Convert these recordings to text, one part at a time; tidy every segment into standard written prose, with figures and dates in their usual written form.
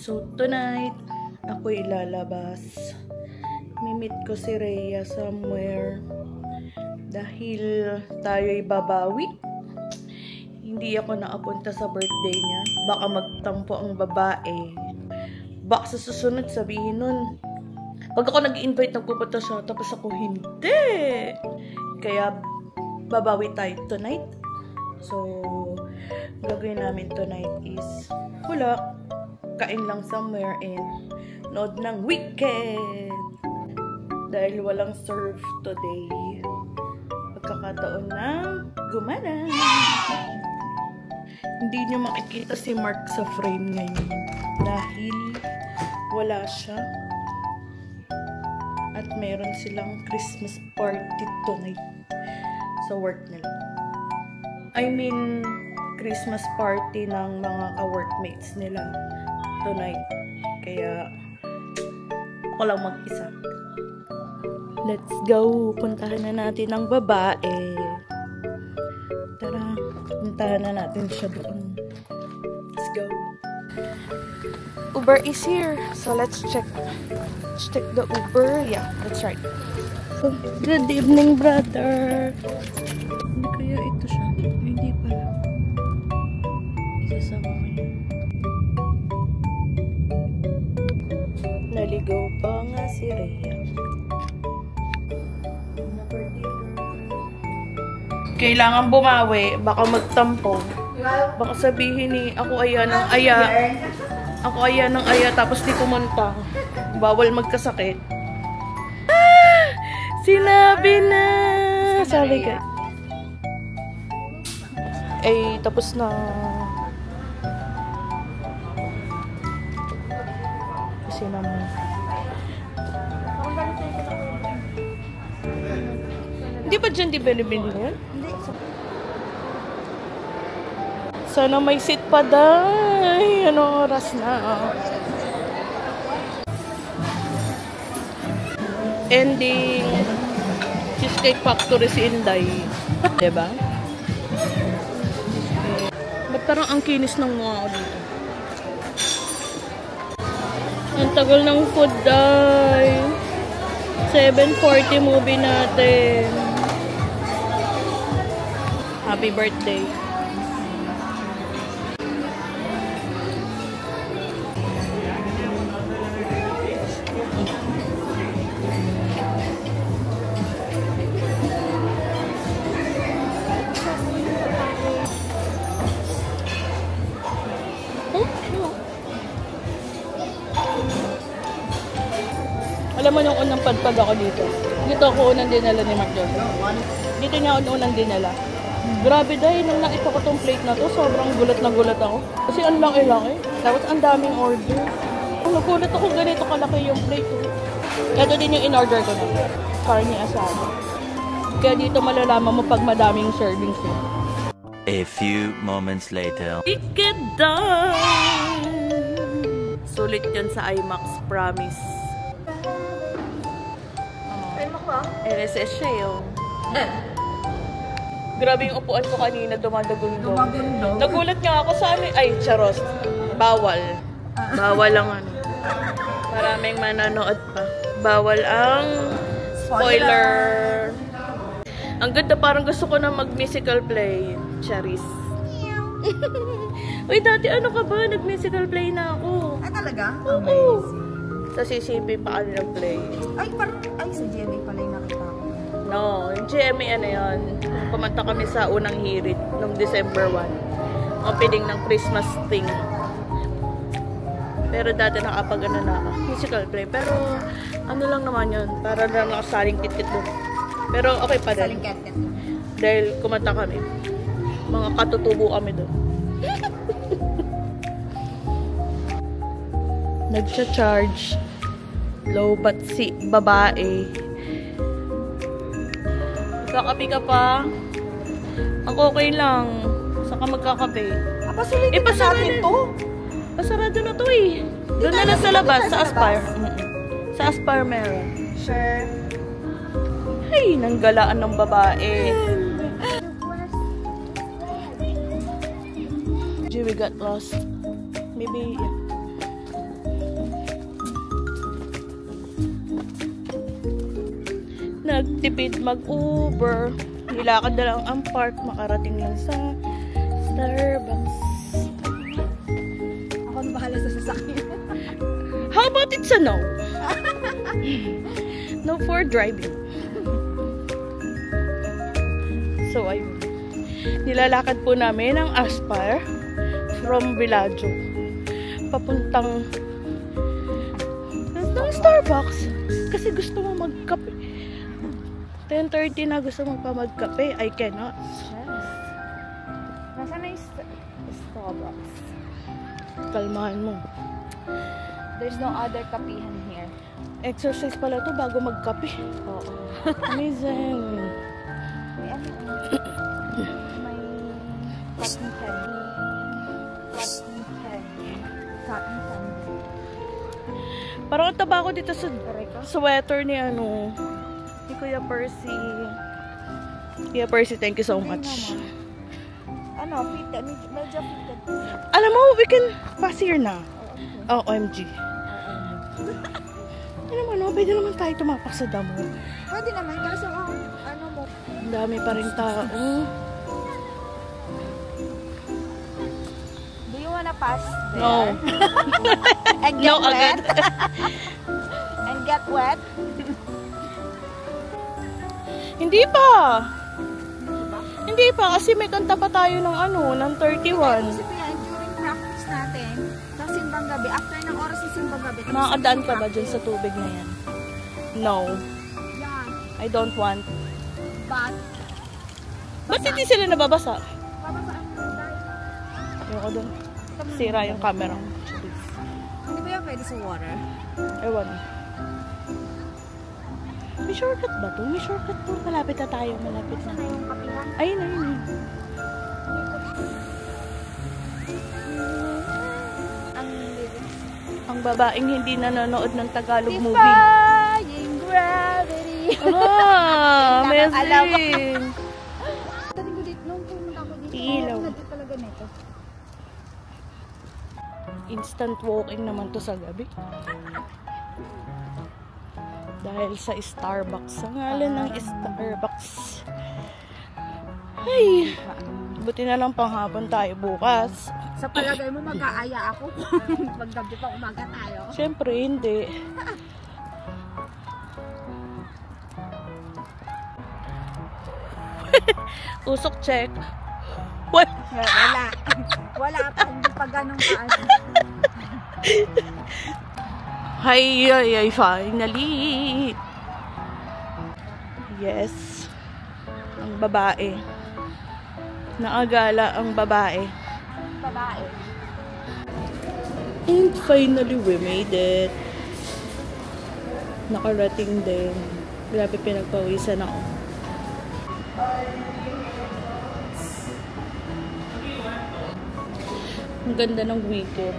So, tonight, ako'y lalabas. Mimit ko si Rhea somewhere. Dahil tayo'y babawi. Hindi ako nakapunta sa birthday niya. Baka magtampo ang babae. Baka sa susunod sabihin nun, pag ako nag-invite, nagpupunta siya, tapos ako hindi. Kaya, babawi tayo tonight. So, gagawin namin tonight is, wala, kain lang somewhere and nood ng weekend. Dahil walang surf today. Pagkakataon na gumana. Hindi nyo makikita si Mark sa frame ngayon. Dahil wala siya. At meron silang Christmas party tonight sa work nila. I mean, Christmas party ng mga ka-workmates nila tonight. Kaya, ako lang mag-isa. Let's go! Puntahan na natin ang babae. Tara, puntahan na natin siya doon. Let's go! Uber is here. So, let's check. Let's check the Uber. Yeah, that's right. So, good evening, brother. Hindi kaya ito siya? Hindi pala. Isasama ko yun. Naligaw pa nga si Rhea. Kailangan bumawi. Baka magtampo. Baka sabihin ni ako aya ng aya. Ako aya ng aya tapos di pumunta. Bawal magkasakit. Ah! Sinabi na! Sabi ka. Eh, tapos na. Kasi naman. Hindi ba dyan di binibili yan? Hindi. Sana may seat pa day. Anong oras na? Ending Cheesecake Factory si Inday. Diba? Ba't parang ang kinis ng mga ako dito? Ang tagal ng food day. 7:40 movie natin. Happy birthday. Alam mo nung unang padpad ako dito. Dito ako unang dinala ni Mark Joseph. Dito niya ako unang dinala. Grabe dahil nung nakita ko tong plate na to, sobrang gulat na gulat ako. Kasi ang laki-laki. Tapos ang daming order. Nagulat ako ganito kalaki yung plate. Ito din yung in-order ko na. Carne asada. Kaya dito malalaman mo pag madaming servings eh. A few moments later. Ikeda! Sulit yan sa IMAX, promise. LSS siya yun. Grabe yung upuan ko kanina, dumadagundong. Nagulat nga ako sa amin. Ay, charos. Bawal. Bawal ang ano. Maraming mananood pa. Bawal ang spoiler. Ang ganda, parang gusto ko na mag-musical play. Charis. Uy, dati ano ka ba? Nag-musical play na ako. Ay, talaga? Oo. Sa CCP pa kami nag-play. Ay, parang, ay, sa GMA pala yung nakita ko. No, yung GMA ano yun. Kumanta kami sa unang hirit noong December 1. Opening ng Christmas thing. Pero dati nakapag-ano na ako. Musical play. Pero ano lang naman yun. Para lang nakasaling kit-kit doon. Pero okay pa din. Saling ket-ket. Dahil kumanta kami. Mga katutubo kami doon. Nagcha-charge. Low but si babae. Magkakape ka pa? Ako okay lang. Saan ka magkakape? Pasulitin na natin to. Pasarado na to eh. Doon na lang sa labas, sa Aspire. Sa Aspire meron. Sure. Ay, nanggalaan ng babae. Gee, we got lost. Maybe, yeah. nagtipid mag-Uber. Nilakad na lang ang park, makarating lang sa Starbucks. Ako ang bahala sa sasakyan. How about it's a no? No for driving. So, ayun. Nilalakad po namin ang Aspire from Villaggio papuntang ng Starbucks kasi gusto mo magkape. 10:30 na gusto mo pa magkape. I cannot. Nasaan na yung Starbucks? Kalmahan mo. There's no other kapihan here. Exercise pala to bago magkape. Oo. Amazing. May ano? May cotton candy. Cotton candy. Cotton candy. Parang ang taba ko dito sa Correct. sweater ni ano, ni Kuya Percy. Kuya Percy, thank you so much. Ano, fitted. Medyo fitted. Alam mo, we can pass here na. Oh, OMG. Ano mo, no? Pwede naman tayo tumapak sa damo. Pwede naman, kaso ano mo. Ang dami pa rin tao. Do you wanna pass there? No. And get No, wet? agad. And get wet? Hindi pa. Hindi pa, kasi may kanta pa tayo ng ano, ng 31. Isip ko yan, during practice natin, sa simbang gabi, after ng oras ng simbang gabi. Makakadaan ka ba dyan sa tubig na yan? No. Yeah, I don't want. but, Ba't hindi sila nababasa? babasaan mo dahil. Ayoko dun. Sira yung camera. Hindi ba yan pwede sa water? Ewan. May shortcut ba to? May shortcut to. Malapit na tayo. Malapit na. Sana yung kapihan? Ayun, ayun. Ang lyrics. Ang babaeng hindi nanonood ng Tagalog movie. Defying gravity. Ah, Alam. amazing. Tadi ko dito, nung pumunta ko dito, Ilaw. nandito talaga nito. Instant walking naman to sa gabi. Dahil sa Starbucks. Sa ngalan ng Starbucks. Ay, buti na lang panghapon tayo bukas. Sa palagay mo, mag-aaya ako pag gabi pa umaga tayo. Siyempre, hindi. Usok check. What? Wala. Wala pa, hindi pa ganun paano. Ay, finally. Yes. Ang babae. Naagala ang babae. Babae. And finally, we made it. Nakarating din. Grabe, pinagpawisan ako. Ang ganda ng Wicked.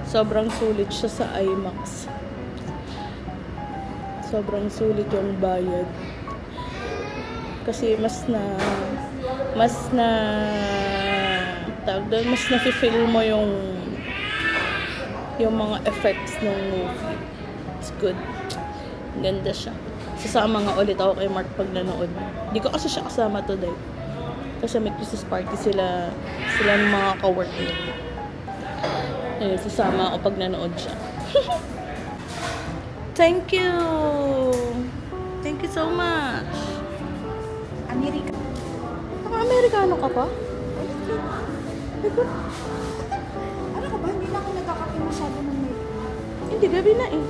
Sobrang sulit siya sa IMAX. Sobrang sulit yung bayad. Kasi mas na tawag doon, mas nafe-feel mo yung mga effects ng movie. It's good. Ganda siya. Sasama nga ulit ako kay Mark pag nanood. Hindi ko kasi siya kasama today. Kasi may Christmas party sila ng mga ka-work niya. Eh, sasama ako pag nanood siya. Thank you! Thank you so much! Amerika. Amerikano ka pa? Ano ka ba? Hindi na ako nagkakape masyado ng milk. Hindi, gabi na eh.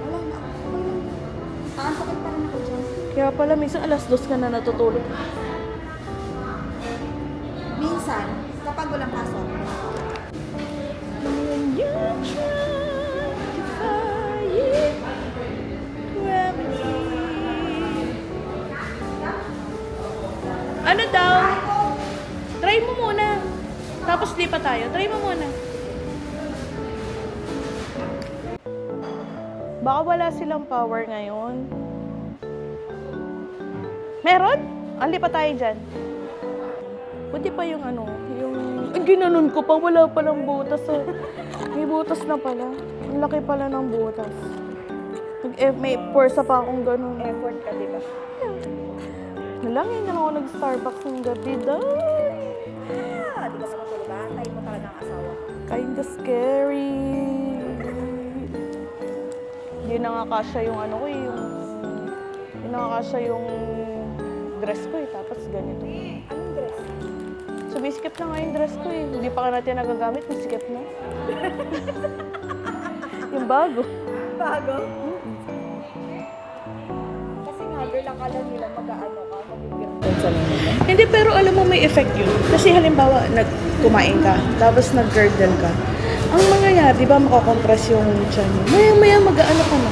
Wala na. Nakasakit pa rin ako dyan. Kaya pala, minsan alas 2 ka na natutulog. Minsan, kapag walang pasok. When you try to fight gravity. Ano daw? Try mo muna. Tapos lipat tayo. Try mo muna. Baka wala silang power ngayon. Meron? Lipat tayo dyan. Buti pa yung ano, yung... Ay, ginanon ko pa. Wala palang butas. Oh. May butas na pala. Ang laki pala ng butas. May pwersa pa akong ganun. Effort ka, di ba? Nalangin na ako nag-Starbucks ng gabi, day. Di ka matulog ha? Tayo mo talaga ang asawa. Kinda scary. Hindi na nga kasya yung ano ko eh, hindi na nga kasya yung dress ko eh, tapos ganito. Anong dress? Sumisikip na nga yung dress ko eh. Hindi pa ka natin nagagamit, masikip na. Yung bago. Bago? Kasi nga, girl, akala nila mag-ano ka, mag-girl sa nila. Hindi, pero alam mo may effect yun. Kasi halimbawa, kumain ka, tapos nag-girdle ka. Ang mangyayari, di ba makakompress yung tiyan mo? Maya-maya mag-ano ka na.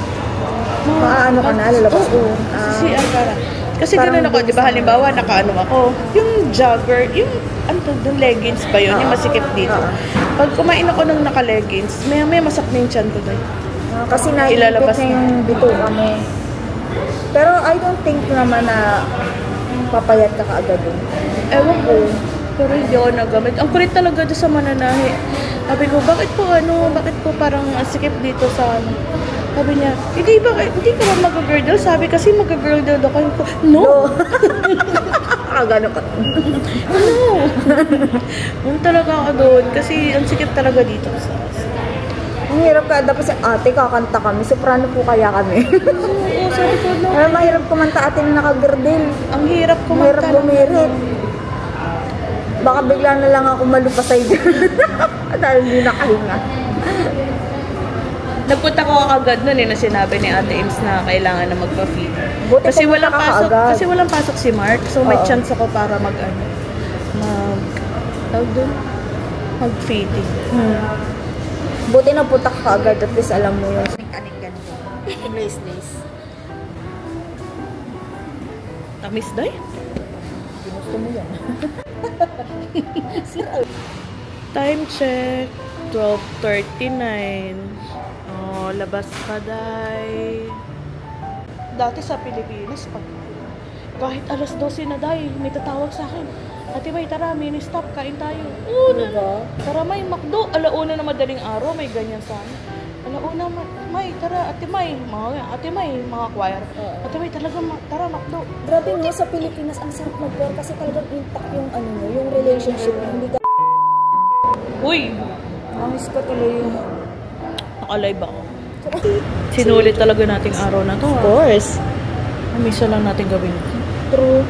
Maaano ka na, lalabas mo. CR ka na. Kasi gano'n ako, di ba halimbawa, nakaano ako, yung jogger, yung, ano to, yung leggings ba yun, yung masikip dito. Pag kumain ako ng naka-leggings, maya-maya masak na yung tiyan ko doon. Kasi naiipit na yung bituka mo. Pero I don't think naman na papayat ka kaagad dun. Ewan ko, pero hindi ako nagamit. Ang kulit talaga doon sa mananahi. Sabi ko, bakit po parang sikip dito sa ano? Sabi niya, hindi ka ba mag-girdle? Sabi kasi mag-girdle ako. No! Gano'n ka. No! Ano talaga ako doon? Kasi ang sikip talaga dito. Ang hirap ka, dapat si ate kakanta kami. Soprano po kaya kami. Oo, sabi ko, no. Ay, mahirap kumanta ate na naka-girdle. Ang hirap kumanta. Mahirap bumirit. Baka bigla na lang ako malupasay dyan. Dahil hindi nakahinga. Nagpunta ko agad noon na sinabi ni Ate Ims na kailangan na magpa-feed. Buti Kasi walang pasok si Mark, so may chance ako para mag-feeding. Buti na punta ka agad, at least alam mo yung anik ganito. Days. Tamis day? Ginusto mo yan. Time check, 12:39. Oh, labas ka, day. Dati sa Pilipinas, kahit alas 12 na, day, may tatawag sa akin. Ate May, tara, mini-stop, kain tayo. Diba? Tara, May, McDo. Alauna na madaling araw, may ganyan sa akin. Alauna, May, tara, Ate May, mga choir. Ate May, talaga, tara, McDo. Grabe nga, sa Pilipinas, ang sarap mag-work kasi talagang intact yung ano mo, yung relationship mo. Hindi ka... Uy! Amis ka tuloy yung... Naka-live ako. Sinulit talaga nating araw na to. Of course. Amisa lang natin gawin. True.